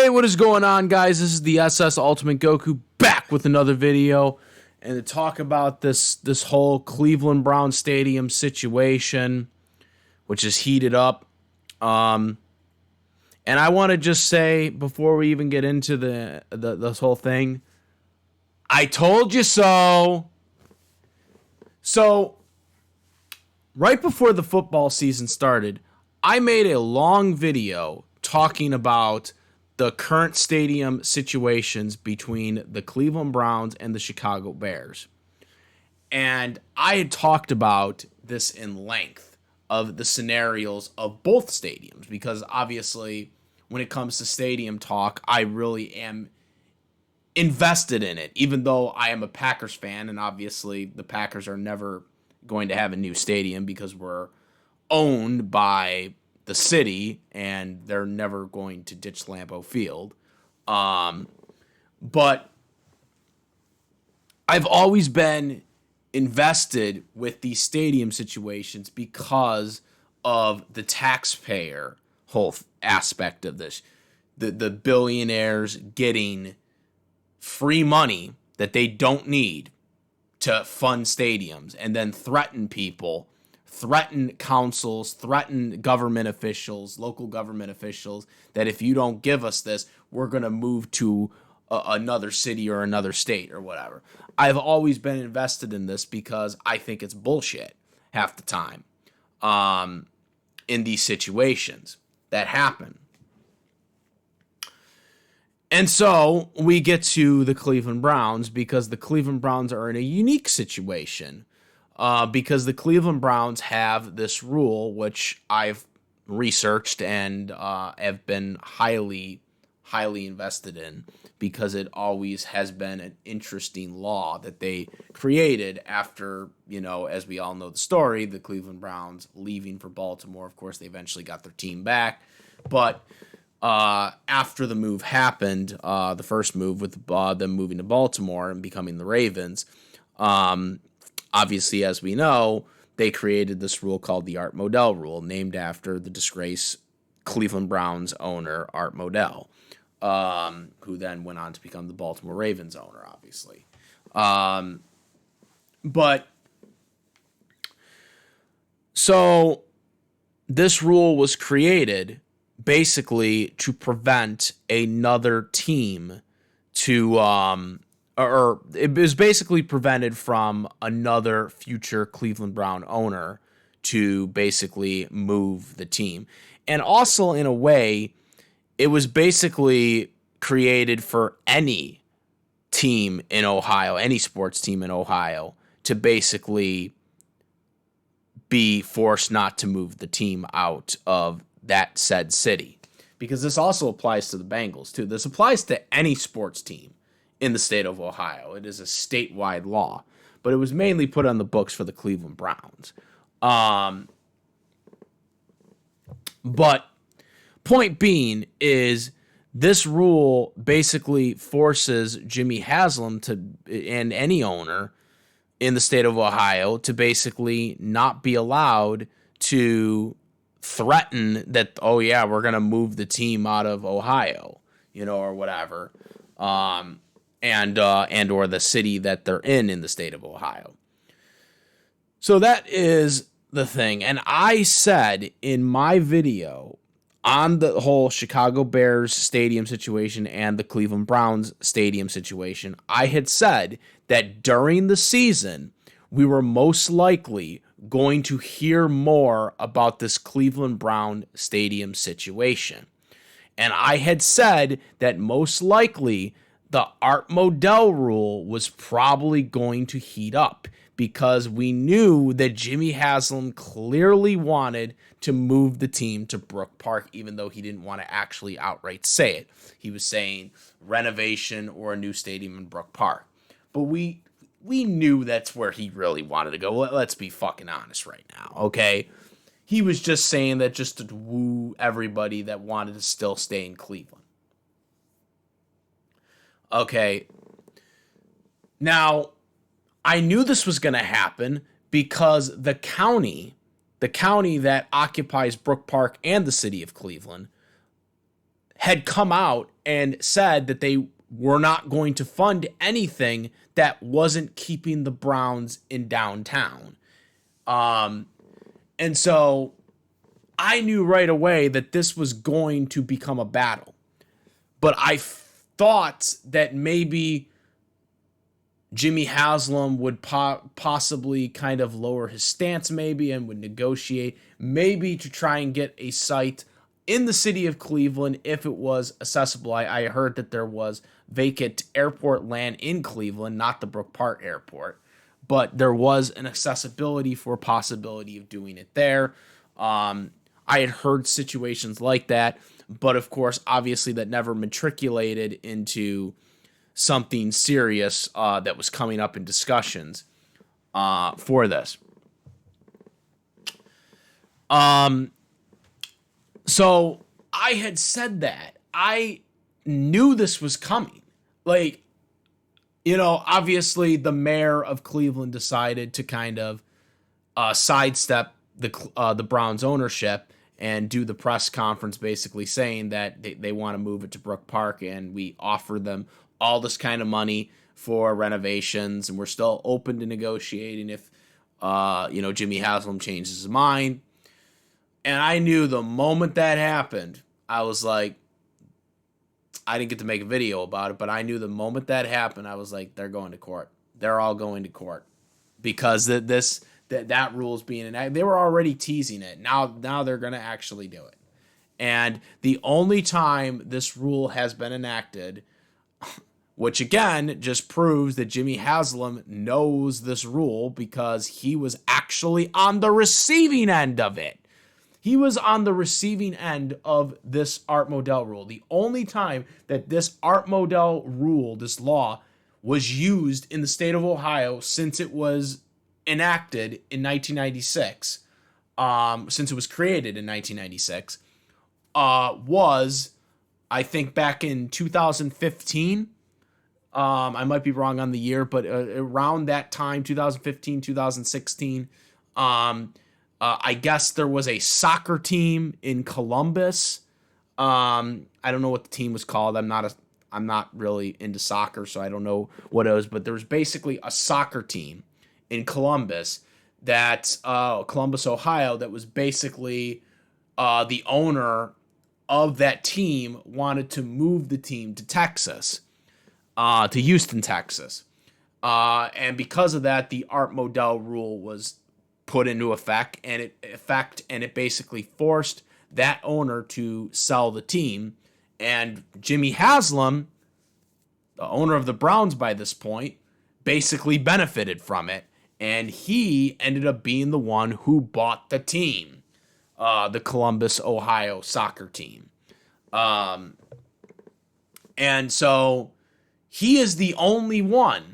Hey, what is going on, guys? This is the SS Ultimate Goku back with another video and to talk about this whole Cleveland Brown Stadium situation, which is heated up. And I want to just say before we even get into this whole thing, I told you so. So, right before the football season started, I made a long video talking about the current stadium situations between the Cleveland Browns and the Chicago Bears. And I had talked about this in length of the scenarios of both stadiums because obviously when it comes to stadium talk, I really am invested in it, even though I am a Packers fan, and obviously the Packers are never going to have a new stadium because we're owned by the city and they're never going to ditch Lambeau Field. But I've always been invested with these stadium situations because of the taxpayer whole aspect of this. The billionaires getting free money that they don't need to fund stadiums and then threaten people, threaten councils, threaten government officials, local government officials, that if you don't give us this, we're going to move to another city or another state or whatever. I've always been invested in this because I think it's bullshit half the time in these situations that happen. And so we get to the Cleveland Browns because the Cleveland Browns are in a unique situation. Because the Cleveland Browns have this rule, which I've researched and have been highly invested in, because it always has been an interesting law that they created after, as we all know the story, the Cleveland Browns leaving for Baltimore. Of course, they eventually got their team back. But after the move happened, the first move with them moving to Baltimore and becoming the Ravens, obviously, as we know, they created this rule called the Art Modell rule, named after the disgraced Cleveland Browns owner, Art Modell, who then went on to become the Baltimore Ravens owner, obviously. But so this rule was created basically to prevent another team to or it was basically prevented from another future Cleveland Brown owner to basically move the team. And also, in a way, it was basically created for any team in Ohio, any sports team in Ohio, to basically be forced not to move the team out of that said city. Because this also applies to the Bengals, too. This applies to any sports team in the state of Ohio. It is a statewide law, but it was mainly put on the books for the Cleveland Browns. But point being is this rule basically forces Jimmy Haslam and any owner in the state of Ohio to basically not be allowed to threaten that, oh yeah, we're going to move the team out of Ohio, or whatever. And or the city that they're in the state of Ohio. So that is the thing. And I said in my video on the whole Chicago Bears stadium situation and the Cleveland Browns stadium situation, I had said that during the season, we were most likely going to hear more about this Cleveland Brown stadium situation. And I had said that most likely the Art Modell rule was probably going to heat up because we knew that Jimmy Haslam clearly wanted to move the team to Brook Park, even though he didn't want to actually outright say it. He was saying renovation or a new stadium in Brook Park. But we knew that's where he really wanted to go. Let's be fucking honest right now, okay? He was just saying that just to woo everybody that wanted to still stay in Cleveland. Okay, now, I knew this was going to happen because the county that occupies Brook Park and the city of Cleveland had come out and said that they were not going to fund anything that wasn't keeping the Browns in downtown. And so I knew right away that this was going to become a battle. But I thought that maybe Jimmy Haslam would possibly kind of lower his stance maybe and would negotiate maybe to try and get a site in the city of Cleveland if it was accessible. I heard that there was vacant airport land in Cleveland, not the Brook Park Airport, but there was an accessibility for a possibility of doing it there. I had heard situations like that, but of course, obviously that never matriculated into something serious that was coming up in discussions for this. So I had said that. I knew this was coming. Like, you know, obviously the mayor of Cleveland decided to kind of sidestep the Browns ownership and do the press conference basically saying that they want to move it to Brook Park, and we offer them all this kind of money for renovations, and we're still open to negotiating if Jimmy Haslam changes his mind. And I knew the moment that happened, I was like, I didn't get to make a video about it, but I knew the moment that happened, I was like, they're going to court. They're all going to court because that rule is being enacted. They were already teasing it. Now they're going to actually do it. And the only time this rule has been enacted, which again just proves that Jimmy Haslam knows this rule because he was actually on the receiving end of it. He was on the receiving end of this Art Modell rule. The only time that this Art Modell rule, this law, was used in the state of Ohio since it was enacted in 1996, since it was created in 1996, was, I think, back in 2015. I might be wrong on the year, but around that time, 2015, 2016, I guess there was a soccer team in Columbus. I don't know what the team was called. I'm not really into soccer, so I don't know what it was. But there was basically a soccer team in Columbus Columbus, Ohio, that was basically the owner of that team wanted to move the team to Texas, to Houston, Texas. And because of that, the Art Modell rule was put into effect, and it basically forced that owner to sell the team. And Jimmy Haslam, the owner of the Browns by this point, basically benefited from it, and he ended up being the one who bought the team, the Columbus, Ohio soccer team. And so he is the only one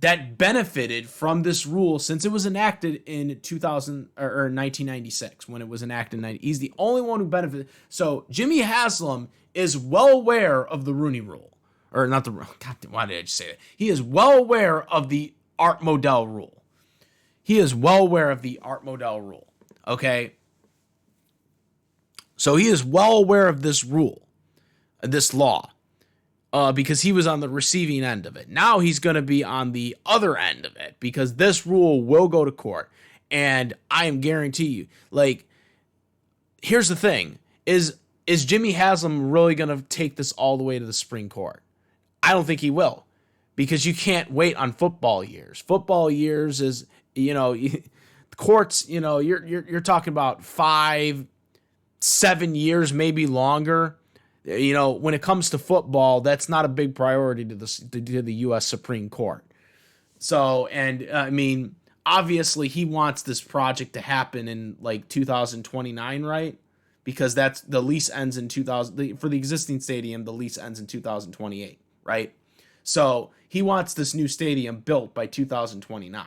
that benefited from this rule since it was enacted in 1996, when it was enacted in he's the only one who benefited. So Jimmy Haslam is well aware of the Rooney Rule, or not the. God, why did I just say that? He is well aware of the Art Modell rule. He is well aware of the Art Modell rule. Okay. So he is well aware of this rule, this law. Because he was on the receiving end of it. Now he's going to be on the other end of it because this rule will go to court. And I am guarantee you, like, here's the thing. Is Jimmy Haslam really going to take this all the way to the Supreme Court? I don't think he will, because you can't wait on football years. Football years is, courts, you're talking about 5-7 years, maybe longer. When it comes to football, that's not a big priority to the U.S. Supreme Court. So, and I mean, obviously he wants this project to happen in like 2029, right? Because that's the lease ends in 2000 for the existing stadium. The lease ends in 2028, right? So he wants this new stadium built by 2029.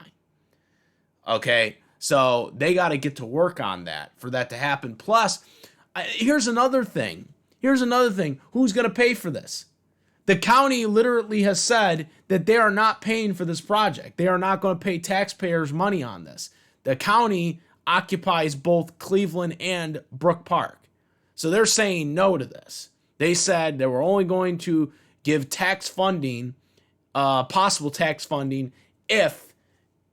Okay, so they got to get to work on that for that to happen. Plus, here's another thing. Who's going to pay for this? The county literally has said that they are not paying for this project. They are not going to pay taxpayers money on this. The county occupies both Cleveland and Brook Park. So they're saying no to this. They said they were only going to give tax funding, possible tax funding, if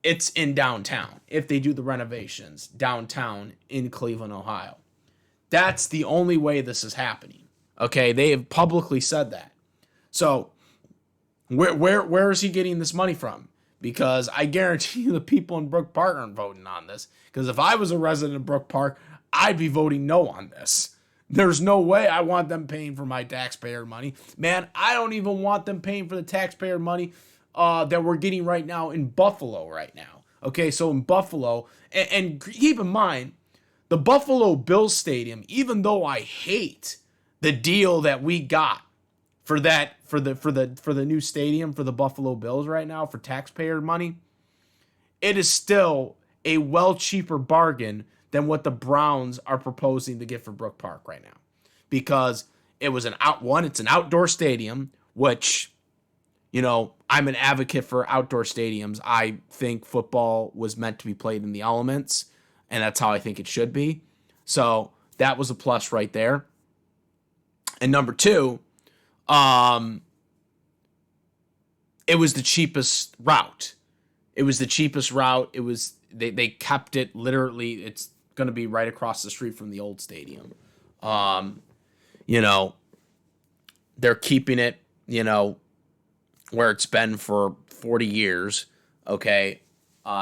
it's in downtown, if they do the renovations downtown in Cleveland, Ohio. That's the only way this is happening. Okay, they have publicly said that. So where is he getting this money from? Because I guarantee you the people in Brook Park aren't voting on this. Because if I was a resident of Brook Park, I'd be voting no on this. There's no way I want them paying for my taxpayer money. Man, I don't even want them paying for the taxpayer money that we're getting right now in Buffalo right now. Okay, so in Buffalo, and keep in mind, the Buffalo Bills Stadium, even though I hate the deal that we got for the new stadium for the Buffalo Bills right now for taxpayer money, it is still a well cheaper bargain than what the Browns are proposing to get for Brook Park right now, because it was it's an outdoor stadium, which, I'm an advocate for outdoor stadiums. I think football was meant to be played in the elements, and that's how I think it should be. So that was a plus right there. And number two, it was the cheapest route. It was the cheapest route. It was they kept it literally. It's going to be right across the street from the old stadium. They're keeping it, where it's been for 40 years. Okay.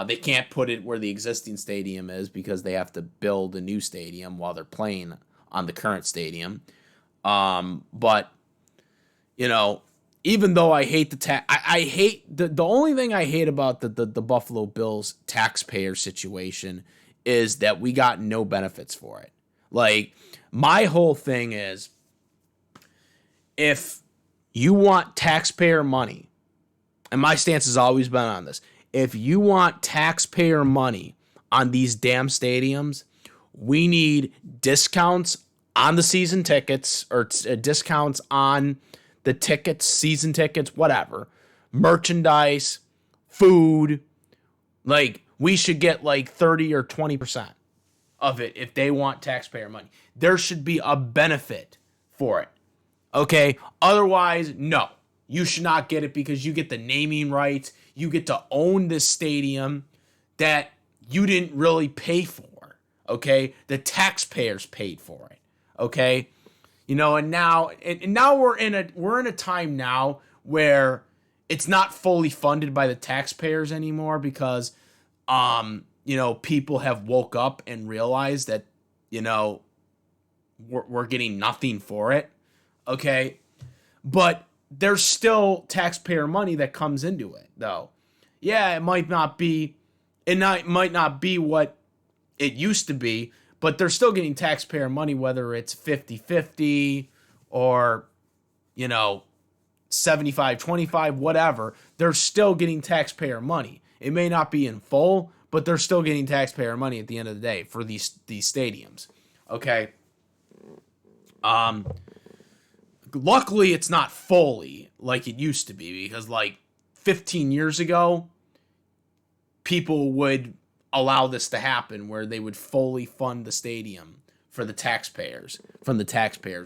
They can't put it where the existing stadium is because they have to build a new stadium while they're playing on the current stadium. But even though I hate I hate the only thing I hate about the Buffalo Bills taxpayer situation is that we got no benefits for it. Like, my whole thing is, if you want taxpayer money, and my stance has always been on this, if you want taxpayer money on these damn stadiums, we need discounts on the season tickets, or discounts on the tickets, season tickets, whatever, merchandise, food. Like, we should get like 30 or 20% of it if they want taxpayer money. There should be a benefit for it. Okay? Otherwise, no. You should not get it, because you get the naming rights. You get to own this stadium that you didn't really pay for. Okay? The taxpayers paid for it. Okay? And now we're in a time now where it's not fully funded by the taxpayers anymore, because people have woke up and realized that, we're getting nothing for it. Okay? But there's still taxpayer money that comes into it, though. Yeah, it might not be what it used to be, but they're still getting taxpayer money, whether it's 50-50 or, 75-25, whatever. They're still getting taxpayer money. It may not be in full, but they're still getting taxpayer money at the end of the day for these stadiums. Okay? Luckily, it's not fully like it used to be, because like 15 years ago, people would allow this to happen where they would fully fund the stadium from the taxpayers,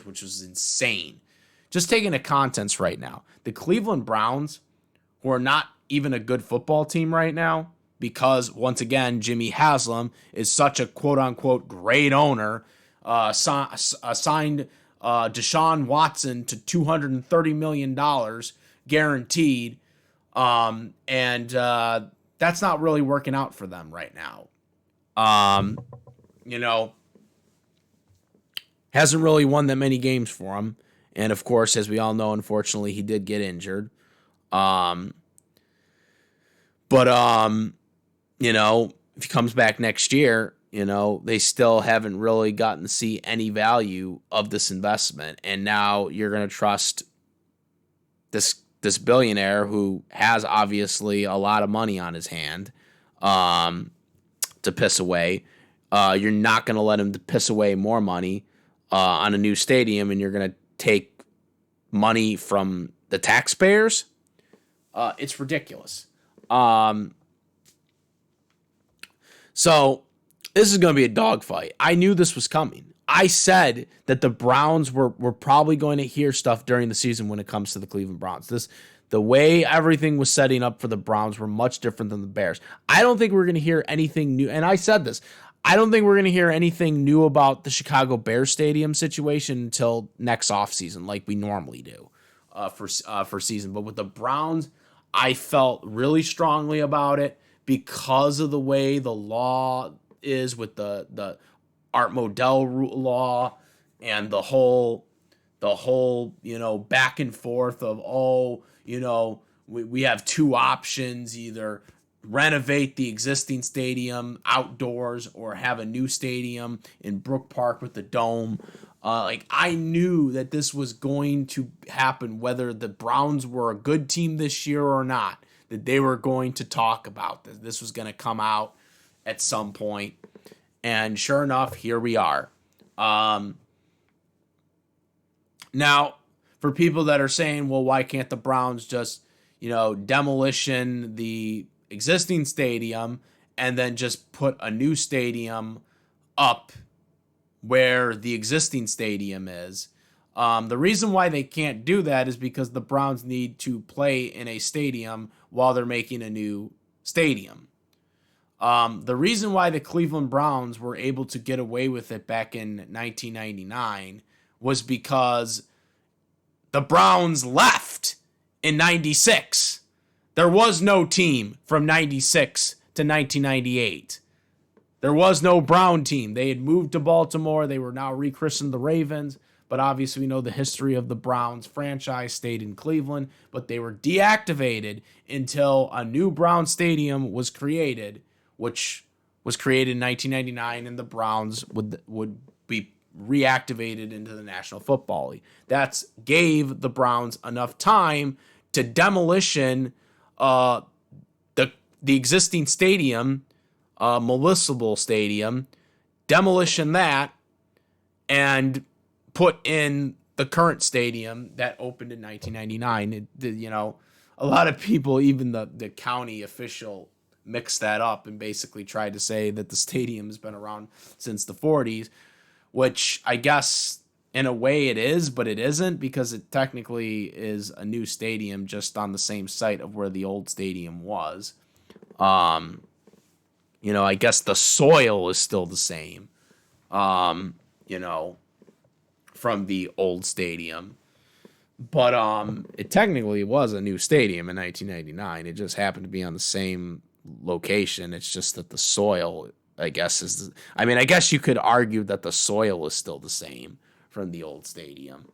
which was insane. Just taking the contents right now, the Cleveland Browns, who are not even a good football team right now, because once again, Jimmy Haslam is such a quote unquote great owner, signed Deshaun Watson to $230 million guaranteed. And that's not really working out for them right now. Hasn't really won that many games for him. And of course, as we all know, unfortunately, he did get injured. If he comes back next year, they still haven't really gotten to see any value of this investment. And now you're going to trust this billionaire who has obviously a lot of money on his hand to piss away. You're not going to let him piss away more money on a new stadium, and you're going to take money from the taxpayers. It's ridiculous. So this is going to be a dogfight. I knew this was coming. I said that the Browns were probably going to hear stuff during the season when it comes to the Cleveland Browns. The way everything was setting up for the Browns were much different than the Bears. I don't think we're going to hear anything new. And I said this. I don't think we're going to hear anything new about the Chicago Bears Stadium situation until next offseason, like we normally do for season. But with the Browns, I felt really strongly about it because of the way the law is with the Art Modell law and the whole back and forth of we have two options, either renovate the existing stadium outdoors or have a new stadium in Brook Park with the dome. I knew that this was going to happen, whether the Browns were a good team this year or not, that they were going to talk about this. This was going to come out at some point. And sure enough, here we are. Now, for people that are saying, well, why can't the Browns just, demolition the existing stadium and then just put a new stadium up where the existing stadium is? The reason why they can't do that is because the Browns need to play in a stadium while they're making a new stadium. The reason why the Cleveland Browns were able to get away with it back in 1999 was because the Browns left in 96. There was no team from 96 to 1998. There was no Brown team. They had moved to Baltimore. They were now rechristened the Ravens. But obviously we know the history of the Browns franchise stayed in Cleveland. But they were deactivated until a new Brown stadium was created, which was created in 1999, and the Browns would be reactivated into the National Football League. That gave the Browns enough time to demolition the existing stadium, Municipal Stadium, demolition that, and put in the current stadium that opened in 1999. A lot of people, even the county official, mixed that up and basically tried to say that the stadium has been around since the 40s, which I guess in a way it is, but it isn't, because it technically is a new stadium just on the same site of where the old stadium was. I guess the soil is still the same, from the old stadium. But it technically was a new stadium in 1999. It just happened to be on the same location. It's just that the soil, I guess you could argue that the soil is still the same from the old stadium.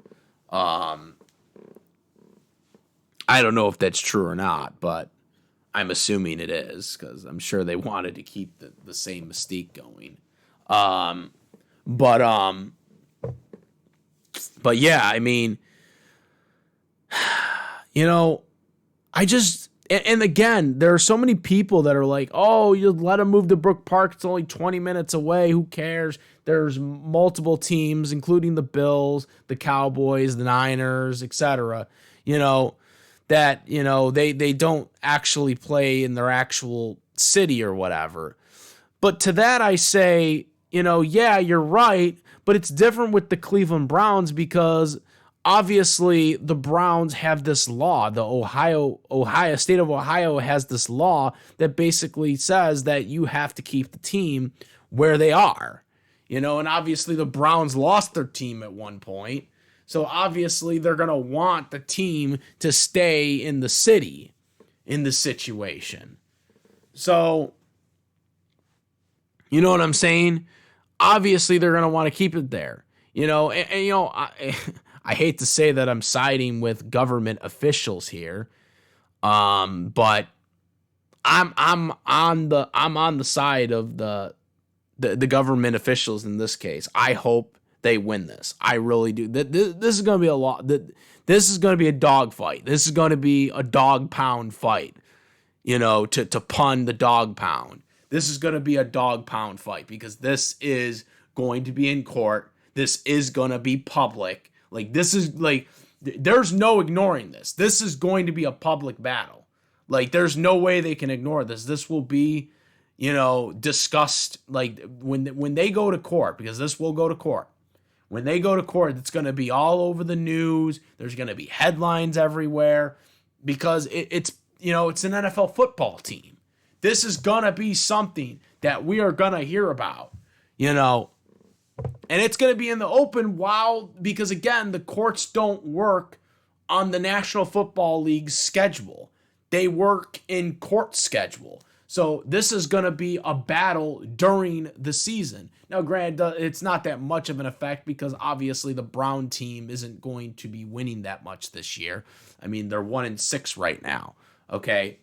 I don't know if that's true or not, but I'm assuming it is, because I'm sure they wanted to keep the same mystique going. But yeah, I just, and again, there are so many people that are like, oh, you let them move to Brook Park. It's only 20 minutes away. Who cares? There's multiple teams, including the Bills, the Cowboys, the Niners, etc. That, they don't actually play in their actual city or whatever. But to that I say, yeah, you're right. But it's different with the Cleveland Browns, because obviously the Browns have this law. The state of Ohio has this law that basically says that you have to keep the team where they are, and obviously the Browns lost their team at one point. So obviously they're going to want the team to stay in the city in the situation. So, you know what I'm saying? Obviously they're going to want to keep it there, I hate to say that I'm siding with government officials here, but I'm on the side of the government officials in this case. I hope they win this. I really do. This is going to be a lot. This is going to be a dog fight. This is going to be a dog pound fight. To pun the dog pound. This is going to be a dog pound fight, because this is going to be in court. This is going to be public. There's no ignoring this. This is going to be a public battle. There's no way they can ignore this. This will be, discussed, when they go to court, because this will go to court. When they go to court, it's going to be all over the news. There's going to be headlines everywhere because it's an NFL football team. This is going to be something that we are going to hear about, and it's going to be in the open because again, the courts don't work on the National Football League's schedule. They work in court schedule. So this is going to be a battle during the season. Now, granted, it's not that much of an effect because obviously the Brown team isn't going to be winning that much this year. I mean, they're 1-6 right now. Okay.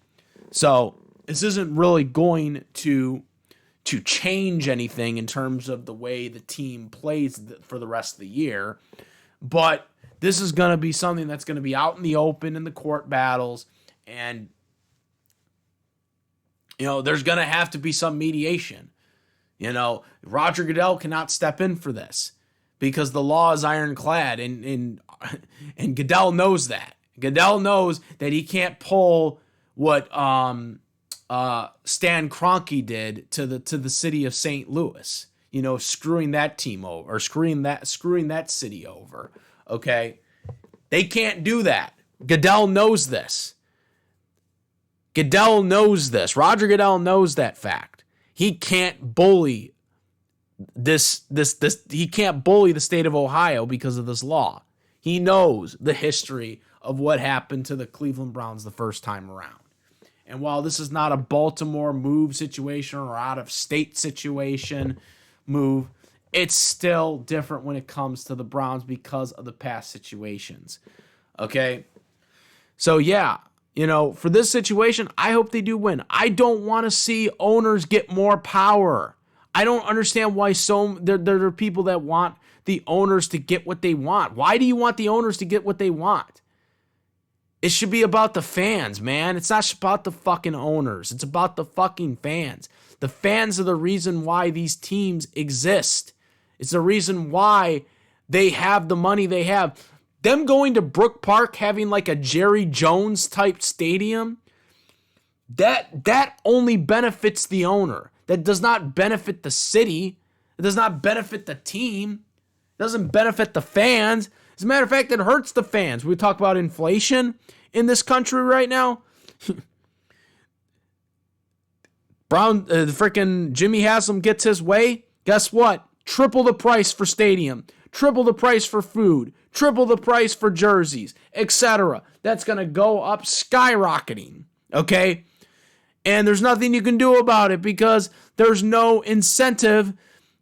So this isn't really going to change anything in terms of the way the team plays for the rest of the year. But this is going to be something that's going to be out in the open in the court battles. And, there's going to have to be some mediation. Roger Goodell cannot step in for this because the law is ironclad. And Goodell knows that. Goodell knows that he can't pull what Stan Kroenke did to the city of St. Louis, screwing that team over or screwing that city over. Okay. They can't do that. Goodell knows this. Goodell knows this. Roger Goodell knows that fact. He can't bully he can't bully the state of Ohio because of this law. He knows the history of what happened to the Cleveland Browns the first time around. And while this is not a Baltimore move situation or out of state situation move, it's still different when it comes to the Browns because of the past situations. Okay? So yeah, for this situation, I hope they do win. I don't want to see owners get more power. I don't understand why there are people that want the owners to get what they want. Why do you want the owners to get what they want? It should be about the fans, man. It's not about the fucking owners. It's about the fucking fans. The fans are the reason why these teams exist. It's the reason why they have the money they have. Them going to Brook Park, having like a Jerry Jones type stadium, that only benefits the owner. That does not benefit the city. It does not benefit the team. It doesn't benefit the fans. As a matter of fact, it hurts the fans. We talk about inflation in this country right now. The freaking Jimmy Haslam gets his way. Guess what? Triple the price for stadium. Triple the price for food. Triple the price for jerseys, etc. That's going to go up skyrocketing. Okay? And there's nothing you can do about it because there's no incentive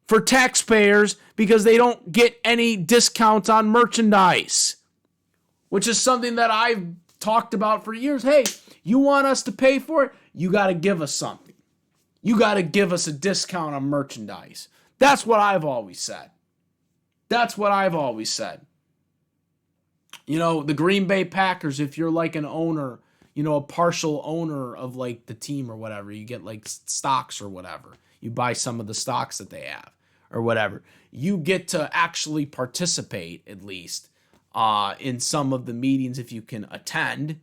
for taxpayers because they don't get any discounts on merchandise, which is something that I've talked about for years. Hey, you want us to pay for it? You got to give us something. You got to give us a discount on merchandise. That's what I've always said. That's what I've always said. The Green Bay Packers, if you're like an owner, a partial owner of like the team or whatever, you get like stocks or whatever. You buy some of the stocks that they have or whatever. You get to actually participate at least in some of the meetings if you can attend.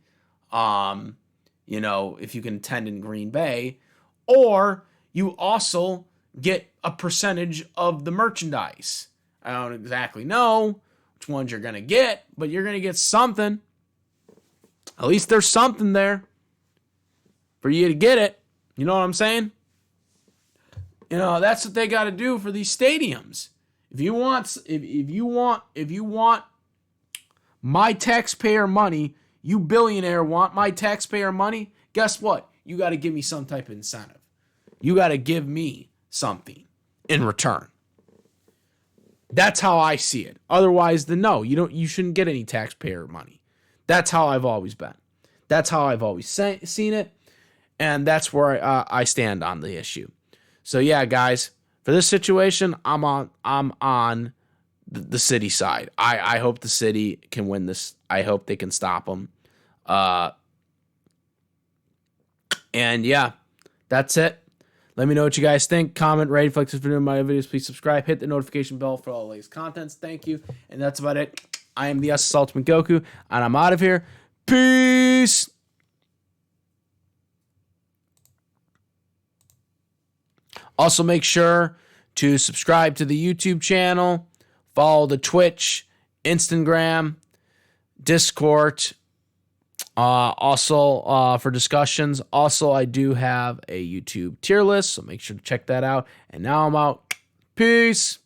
If you can attend in Green Bay, or you also get a percentage of the merchandise. I don't exactly know which ones you're going to get, but you're going to get something. At least there's something there for you to get it. You know what I'm saying? That's what they got to do for these stadiums. If you want my taxpayer money, you billionaire want my taxpayer money, guess what? You got to give me some type of incentive. You got to give me something in return. That's how I see it. Otherwise, then no, you shouldn't get any taxpayer money. That's how I've always been. That's how I've always seen it, and that's where I stand on the issue. So yeah, guys, for this situation, I'm on the city side. I hope the city can win this. I hope they can stop them. And yeah, that's it. Let me know what you guys think. Comment, rate, if you like this video, my videos, please subscribe. Hit the notification bell for all the latest contents. Thank you. And that's about it. I am the SS Ultimate Goku, and I'm out of here. Peace. Also, make sure to subscribe to the YouTube channel. Follow the Twitch, Instagram, Discord. Also, for discussions. Also, I do have a YouTube tier list, so make sure to check that out. And now I'm out. Peace.